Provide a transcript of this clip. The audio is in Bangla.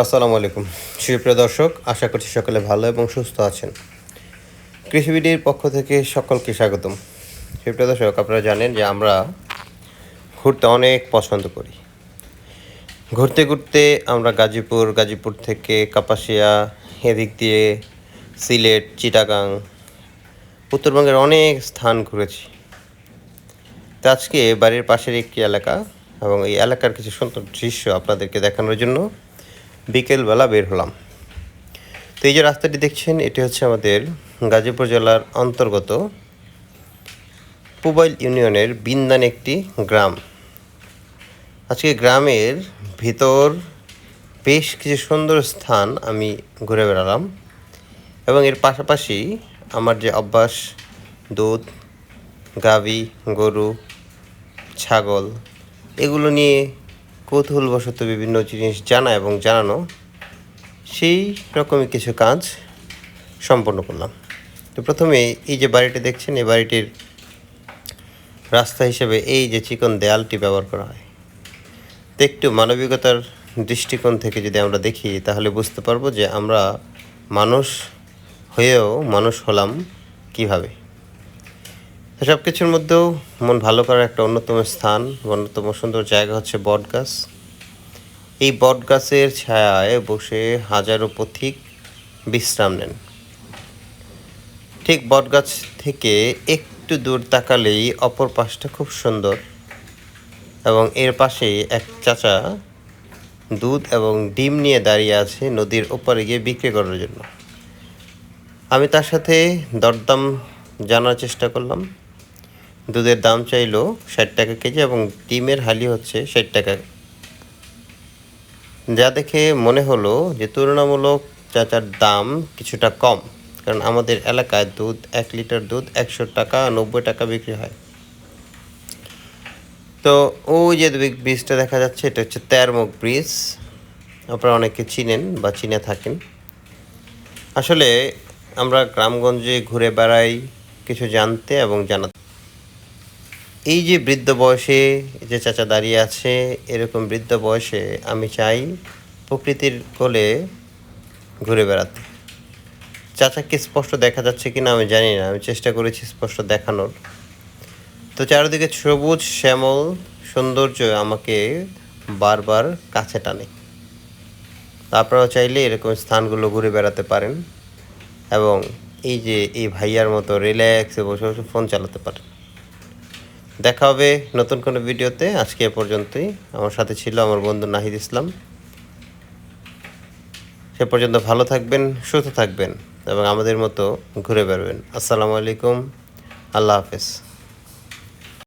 আসসালামু আলাইকুম সুপ্রিয় দর্শক, আশা করছি সকলে ভালো এবং সুস্থ আছেন। কৃষিবিডির পক্ষ থেকে সকলকে স্বাগতম। সুপ্রিয় দর্শক, আপনারা জানেন যে আমরা ঘুরতে অনেক পছন্দ করি। ঘুরতে ঘুরতে আমরা গাজীপুর থেকে কাপাসিয়া, এদিক দিয়ে সিলেট, চিটাগাং, উত্তরবঙ্গের অনেক স্থান ঘুরেছি। তো আজকে বাড়ির পাশের একটি এলাকা এবং এই এলাকার কিছু সুন্দর দৃশ্য আপনাদেরকে দেখানোর জন্য বিকেলবেলা বের হলাম। তো এই যে রাস্তাটি দেখছেন, এটি হচ্ছে আমাদের গাজীপুর জেলার অন্তর্গত পুবাইল ইউনিয়নের বিন্দান একটি গ্রাম। আজকে গ্রামের ভিতর বেশ কিছু সুন্দর স্থান আমি ঘুরে বেড়ালাম এবং এর পাশাপাশি আমার যে অভ্যাস, দুধ, গাভী, গরু, ছাগল এগুলো নিয়ে কৌতূহলবশত বিভিন্ন জিনিস জানা এবং জানানো, সেই রকমই কিছু কাজ সম্পন্ন করলাম। তো প্রথমে এই যে বাড়িটি দেখছেন, এই বাড়িটির রাস্তা হিসেবে এই যে চিকন দেয়ালটি ব্যবহার করা হয়। তো একটু মানবিকতার দৃষ্টিকোণ থেকে যদি আমরা দেখি, তাহলে বুঝতে পারবো যে আমরা মানুষ হয়েও মানুষ হলাম কিভাবে। তো সব কিছুর মধ্যেও মন ভালো করার একটা অন্যতম স্থান, অন্যতম সুন্দর জায়গা হচ্ছে বটগাছ। এই বটগাছের ছায়ায় বসে হাজারো পথিক বিশ্রাম নেন। ঠিক বটগাছ থেকে একটু দূর তাকালেই অপর পাশটা খুব সুন্দর এবং এর পাশেই এক চাচা দুধ এবং ডিম নিয়ে দাঁড়িয়ে আছে নদীর ওপারে গিয়ে বিক্রি করার জন্য। আমি তার সাথে দরদাম জানার চেষ্টা করলাম। দুধের দাম চাইলো 60 টাকা কেজি এবং ডিমের হালি হচ্ছে 60 টাকা। যা দেখে মনে হলো যে তুলনামূলক চাচার দাম কিছুটা কম, কারণ আমাদের এলাকায় দুধ 1 লিটার দুধ 100 টাকা 90 টাকা বিক্রি হয়। তো ওই যে ব্রিজটা দেখা যাচ্ছে, এটা হচ্ছে তেরমুখ ব্রিজ। আপনারা অনেকে চিনেন বা চিনে থাকেন। আসলে আমরা গ্রামগঞ্জে ঘুরে বেড়াই কিছু জানতে এবং জানাতে। এই যে বৃদ্ধ বয়সে যে চাচা দাঁড়িয়ে আছে, এরকম বৃদ্ধ বয়সে আমি চাই প্রকৃতির কোলে ঘুরে বেড়াতে। চাচাকে স্পষ্ট দেখা যাচ্ছে কিনা আমি জানি না, আমি চেষ্টা করেছি স্পষ্ট দেখানোর। তো চারিদিকে সবুজ শ্যামল সৌন্দর্য আমাকে বারবার কাছে টানে। আপনারাও চাইলে এরকম স্থানগুলো ঘুরে বেড়াতে পারেন এবং এই যে এই ভাইয়ার মতো রিল্যাক্সে বসে বসে ফোন চালাতে পারেন। দেখা হবে নতুন কোনো ভিডিওতে। আজকে এ পর্যন্তই। আমার সাথে ছিল আমার বন্ধু নাহিদ ইসলাম। সে পর্যন্ত ভালো থাকবেন, সুস্থ থাকবেন এবং আমাদের মতো ঘুরে বেড়াবেন। আসসালামু আলাইকুম, আল্লাহ হাফেজ।